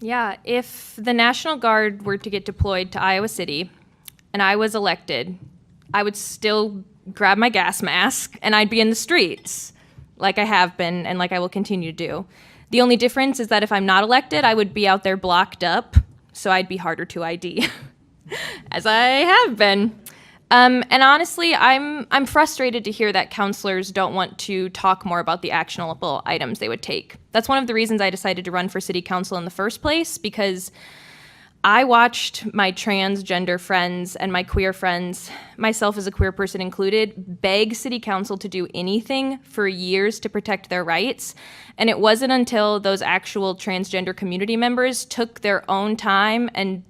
Yeah, if the National Guard were to get deployed to Iowa City and I was elected, I would still grab my gas mask and I'd be in the streets like I have been and like I will continue to do. The only difference is that if I'm not elected, I would be out there blocked up, so I'd be harder to ID, as I have been. And honestly, I'm frustrated to hear that counselors don't want to talk more about the actionable items they would take. That's one of the reasons I decided to run for city council in the first place, because I watched my transgender friends and my queer friends, myself as a queer person included, beg city council to do anything for years to protect their rights. And it wasn't until those actual transgender community members took their own time and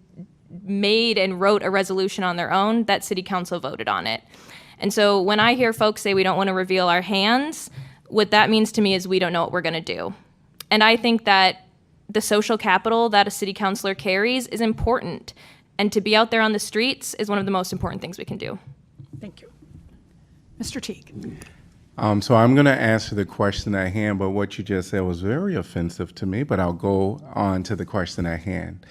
made and wrote a resolution on their own that city council voted on it. And so when I hear folks say we don't want to reveal our hands, what that means to me is we don't know what we're going to do. And I think that the social capital that a city councilor carries is important. And to be out there on the streets is one of the most important things we can do. Thank you. Mr. Teague. So I'm going to answer the question at hand, but what you just said was very offensive to me, but I'll go on to the question at hand.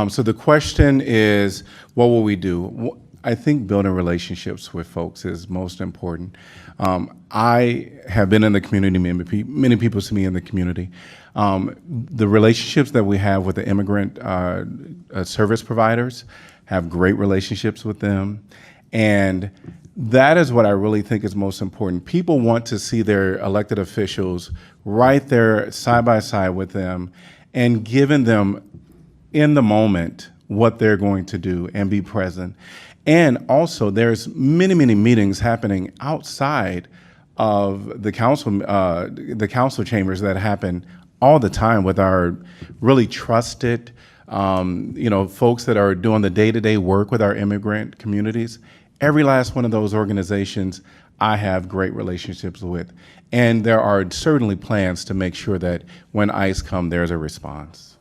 So the question is, what will we do? I think building relationships with folks is most important. I have been in the community, many people see me in the community. The relationships that we have with the immigrant service providers, have great relationships with them. And that is what I really think is most important. People want to see their elected officials right there side by side with them and giving them in the moment what they're going to do and be present. And also there's many, many meetings happening outside of the council chambers that happen all the time with our really trusted, folks that are doing the day-to-day work with our immigrant communities. Every last one of those organizations I have great relationships with. And there are certainly plans to make sure that when ICE come, there's a response.